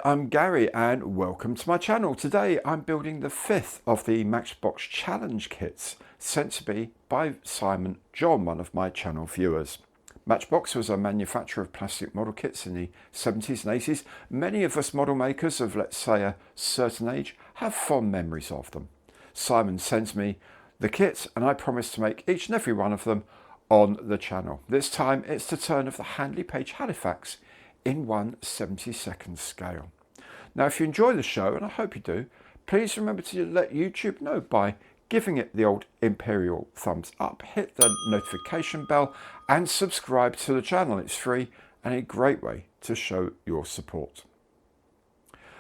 I'm Gary and welcome to my channel. Today I'm building the fifth of the Matchbox Challenge kits sent to me by Simon John, one of my channel viewers. Matchbox was a manufacturer of plastic model kits in the 70s and 80s. Many of us model makers of, let's say, a certain age have fond memories of them. Simon sends me the kit and I promise to make each and every one of them on the channel. This time it's the turn of the Handley Page Halifax in 1/72nd scale. Now if you enjoy the show, and I hope you do, please remember to let YouTube know by giving it the old imperial thumbs up, hit the notification bell and subscribe to the channel. It's free and a great way to show your support.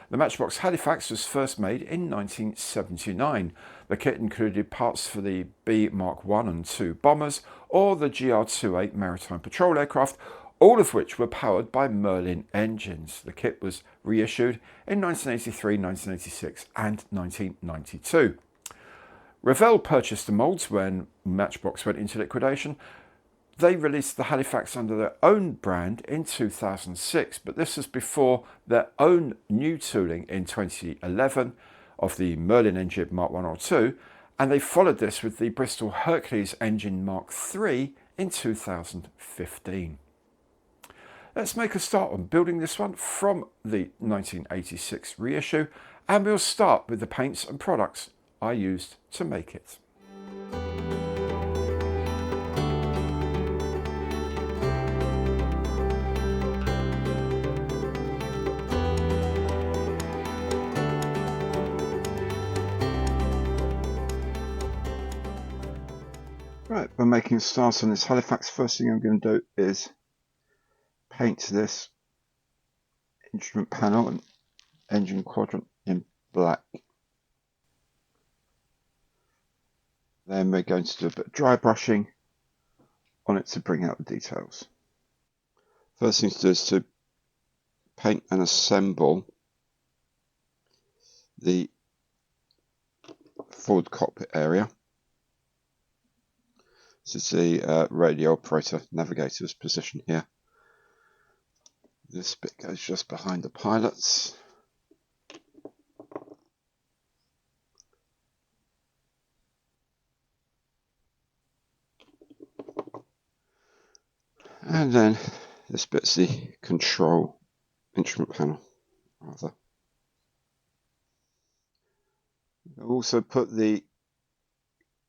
The Matchbox Halifax was first made in 1979. The kit included parts for the B Mark 1 and 2 bombers or the GR-28 maritime patrol aircraft, all of which were powered by Merlin engines. The kit was reissued in 1983, 1986 and 1992. Revell purchased the moulds when Matchbox went into liquidation. They released the Halifax under their own brand in 2006, but this was before their own new tooling in 2011 of the Merlin engine Mark 1 or 2, and they followed this with the Bristol Hercules engine Mark 3 in 2015. Let's make a start on building this one from the 1986 reissue, and we'll start with the paints and products I used to make it. Right, we're making a start on this Halifax. First thing I'm going to do is paint this instrument panel and engine quadrant in black. Then we're going to do a bit of dry brushing on it to bring out the details. First thing to do is to paint and assemble the forward cockpit area. This is the radio operator navigator's position here. This bit goes just behind the pilots. And then this bit's the control instrument panel, rather. I've also put the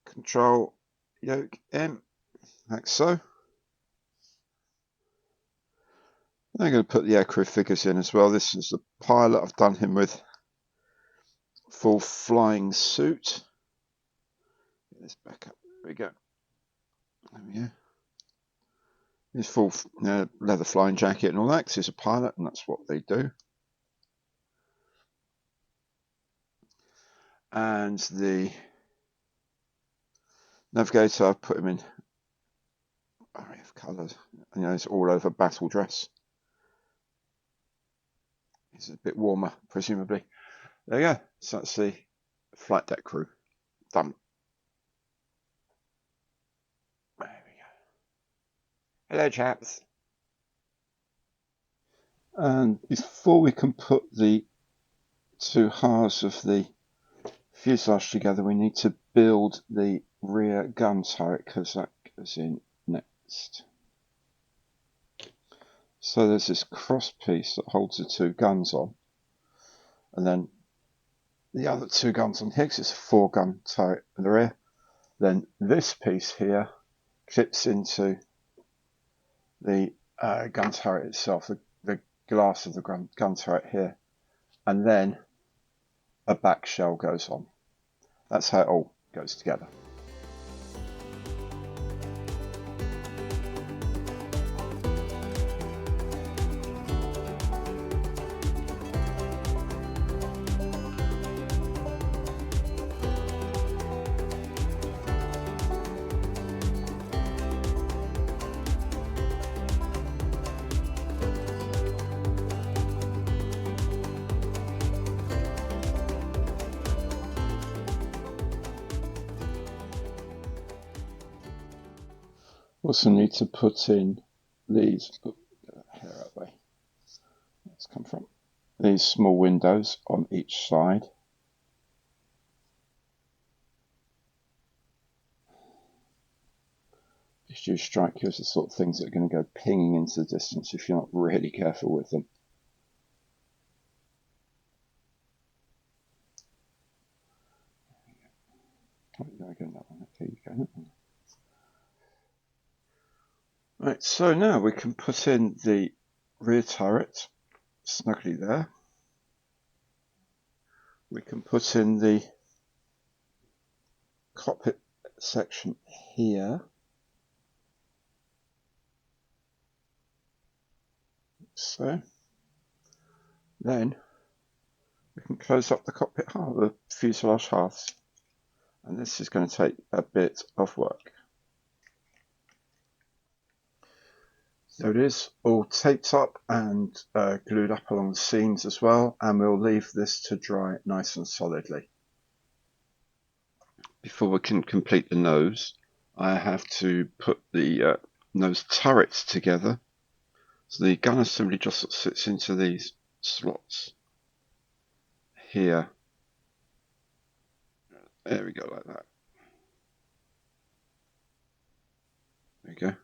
control yoke in, like so. I'm going to put the aircrew figures in as well. This is the pilot. I've done him with full flying suit. Get this back up. There we go. There we go. His full leather flying jacket and all that, because he's a pilot and that's what they do. And the navigator, I've put him in array of colours. You know, it's all over battle dress. It's a bit warmer, presumably. There you go. So that's the flight deck crew done. There we go. Hello, chaps. And before we can put the two halves of the fuselage together, we need to build the rear gun turret, because that goes in next. So there's this cross piece that holds the two guns on, and then the other two guns on here, because it's a 4-gun turret in the rear. Then this piece here clips into the gun turret itself, the glass of the gun turret here, and then a back shell goes on. That's how it all goes together. Also need to put in these, get that hair out of the way. Let's come from these small windows on each side. These do strike you as the sort of things that are going to go pinging into the distance if you're not really careful with them. Oh, there we go, that one. Okay, you go. Right, so now we can put in the rear turret snugly there. We can put in the cockpit section here. So then we can close up the cockpit half, the fuselage halves, and this is going to take a bit of work. So it is all taped up and glued up along the seams as well, and we'll leave this to dry nice and solidly. Before we can complete the nose, I have to put the nose turrets together. So the gun assembly just sort of sits into these slots here. There we go, like that. There we go.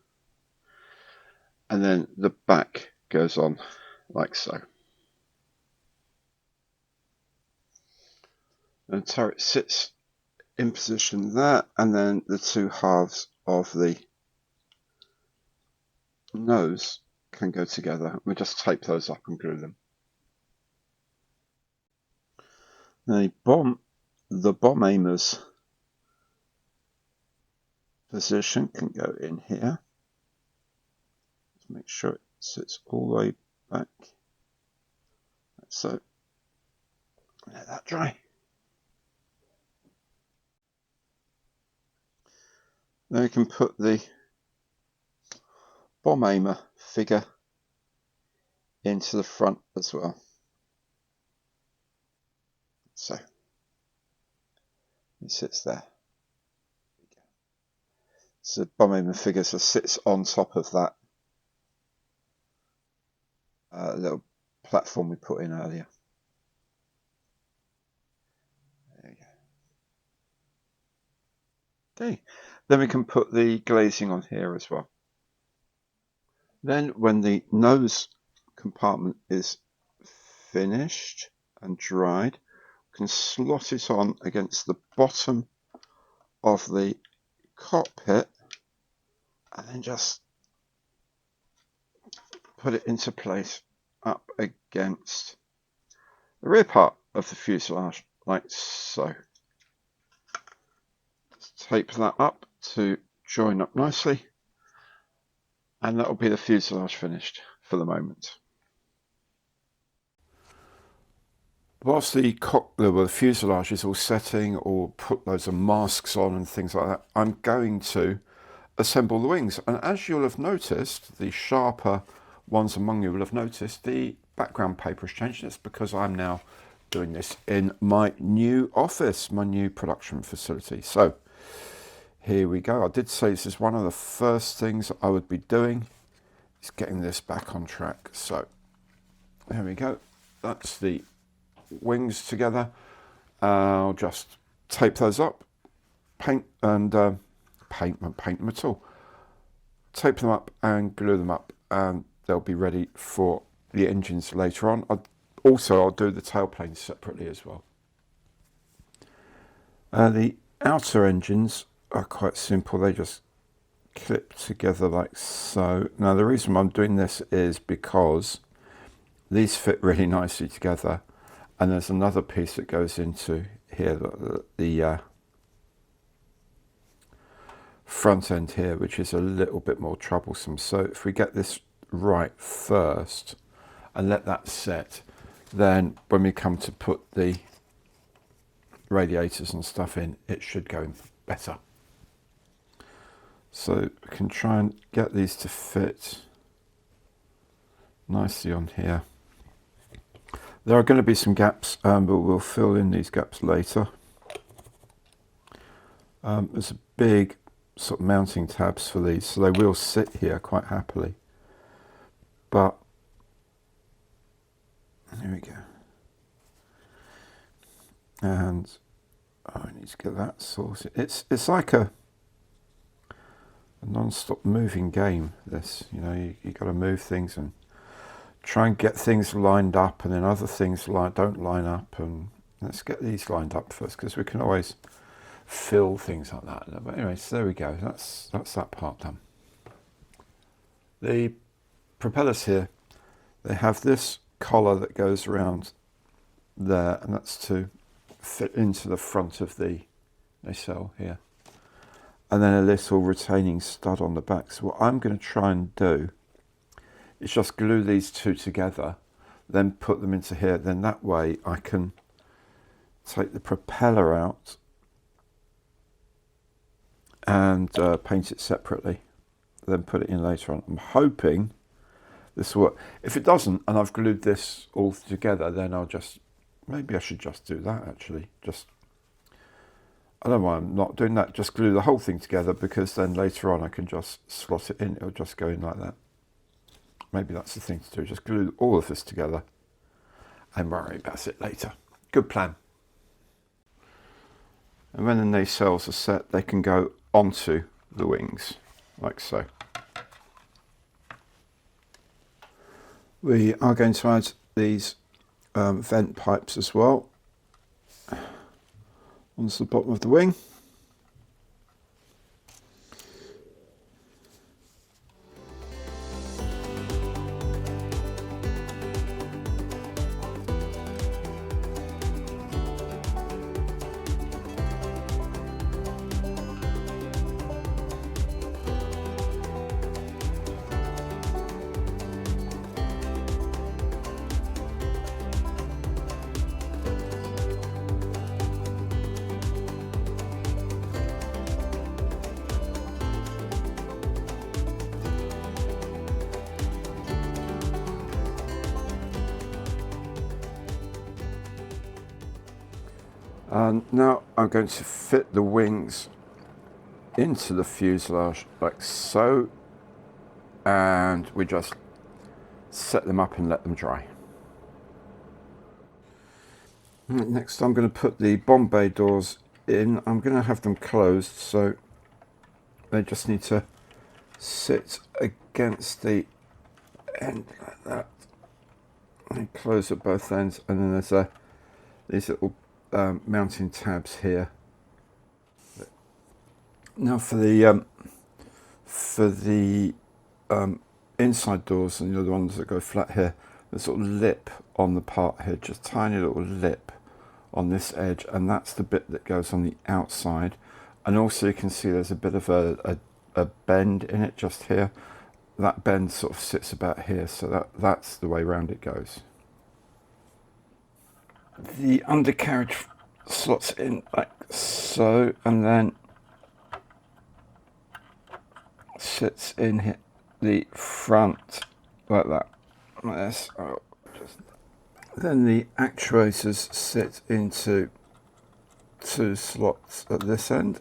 And then the back goes on like so. And the turret sits in position there, and then the two halves of the nose can go together. We just tape those up and glue them. The bomb aimer's position can go in here. Let's make sure it sits all the way back. So let that dry. Then we can put the bomb aimer figure into the front as well. So it sits there. So the bomb aimer figure sits on top of that little platform we put in earlier. There you go. Okay, then we can put the glazing on here as well. Then when the nose compartment is finished and dried, we can slot it on against the bottom of the cockpit and then just put it into place up against the rear part of the fuselage, like so. Just tape that up to join up nicely, and that will be the fuselage finished for the moment. Whilst the fuselage is all setting, or put loads of masks on and things like that, I'm going to assemble the wings. And as you'll have noticed, the sharper ones among you will have noticed the background paper has changed. It's because I'm now doing this in my new office, my new production facility. So here we go. I did say this is one of the first things I would be doing, is getting this back on track. So there we go. That's the wings together. I'll just tape those up, paint them at all. Tape them up and glue them up, and they'll be ready for the engines later on. I'll do the tailplanes separately as well. The outer engines are quite simple. They just clip together like so. Now the reason I'm doing this is because these fit really nicely together, and there's another piece that goes into here, the front end here, which is a little bit more troublesome. So if we get this right first and let that set, then when we come to put the radiators and stuff in, it should go in better. So we can try and get these to fit nicely on here. There are going to be some gaps, but we'll fill in these gaps later. There's a big sort of mounting tabs for these, so they will sit here quite happily. But here we go. And I need to get that sorted. It's like a non-stop moving game, this. You know, you got to move things and try and get things lined up, and then other things don't line up, and let's get these lined up first, because we can always fill things like that. But anyway, so there we go. That's that part done. The propellers here, they have this collar that goes around there, and that's to fit into the front of the nacelle here, and then a little retaining stud on the back. So what I'm going to try and do is just glue these two together, then put them into here. Then that way I can take the propeller out and paint it separately, then put it in later on. I'm hoping this will work. If it doesn't, and I've glued this all together, then maybe I should just do that actually. I don't know why I'm not doing that. Just glue the whole thing together, because then later on I can just slot it in. It'll just go in like that. Maybe that's the thing to do. Just glue all of this together and worry about it later. Good plan. And when the nacelles are set, they can go onto the wings, like so. We are going to add these vent pipes as well onto the bottom of the wing. And now I'm going to fit the wings into the fuselage like so, and we just set them up and let them dry. Next I'm going to put the bomb bay doors in. I'm going to have them closed, so they just need to sit against the end like that. And close at both ends, and then there's these little mounting tabs here. Now for the inside doors, and the other ones that go flat here, there's a sort of lip on the part here, just tiny little lip on this edge, and that's the bit that goes on the outside. And also you can see there's a bit of a bend in it just here. That bend sort of sits about here, so that's the way round it goes. The undercarriage slots in like so, and then sits in here, the front like that, like this. Then the actuators sit into two slots at this end,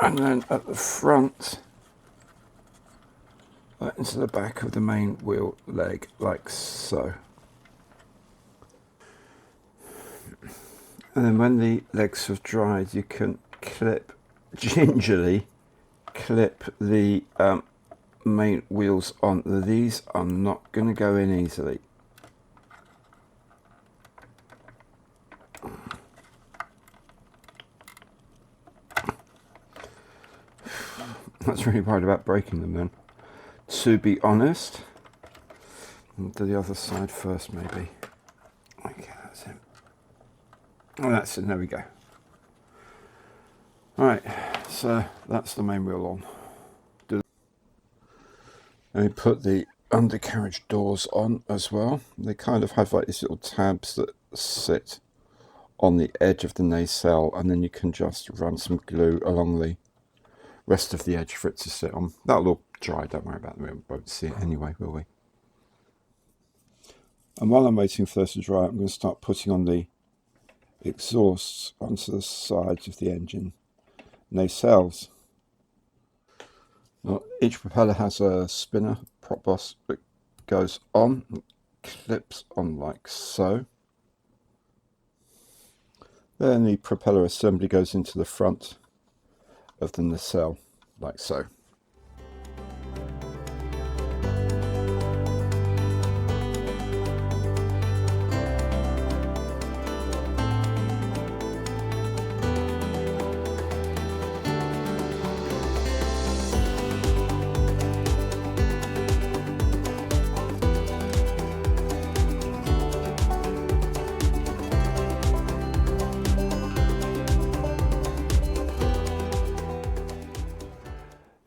and then at the front into the back of the main wheel leg, like so. And then when the legs have dried, you can gingerly clip the main wheels on. These are not going to go in easily. I was really worried about breaking them then, to be honest. I'll do the other side first, maybe. Okay, that's it. Oh, that's it, there we go. Alright, so that's the main wheel on. Let me put the undercarriage doors on as well. They kind of have like these little tabs that sit on the edge of the nacelle, and then you can just run some glue along the rest of the edge for it to sit on. That'll all dry, don't worry about it, we won't see it anyway, will we? And while I'm waiting for those to dry, I'm going to start putting on the exhausts onto the sides of the engine nacelles. Now, each propeller has a spinner prop boss that goes on, and clips on like so. Then the propeller assembly goes into the front of the nacelle, like so.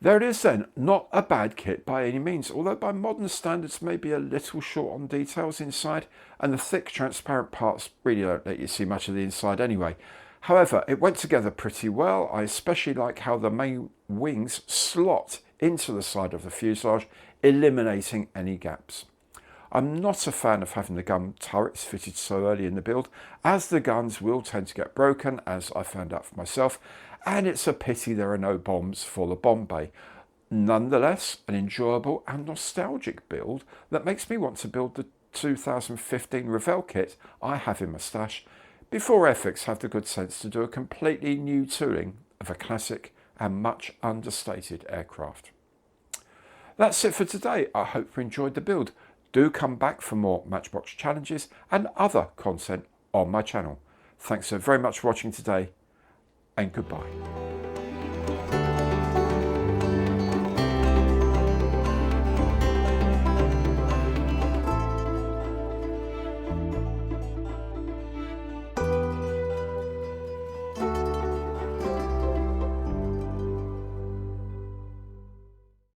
There it is then, not a bad kit by any means, although by modern standards maybe a little short on details inside, and the thick transparent parts really don't let you see much of the inside anyway. However, it went together pretty well. I especially like how the main wings slot into the side of the fuselage, eliminating any gaps. I'm not a fan of having the gun turrets fitted so early in the build, as the guns will tend to get broken, as I found out for myself, and it's a pity there are no bombs for the bomb bay. Nonetheless, an enjoyable and nostalgic build that makes me want to build the 2015 Revell kit I have in my stash, before FX have the good sense to do a completely new tooling of a classic and much understated aircraft. That's it for today. I hope you enjoyed the build. Do come back for more Matchbox challenges and other content on my channel. Thanks so very much for watching today, and goodbye.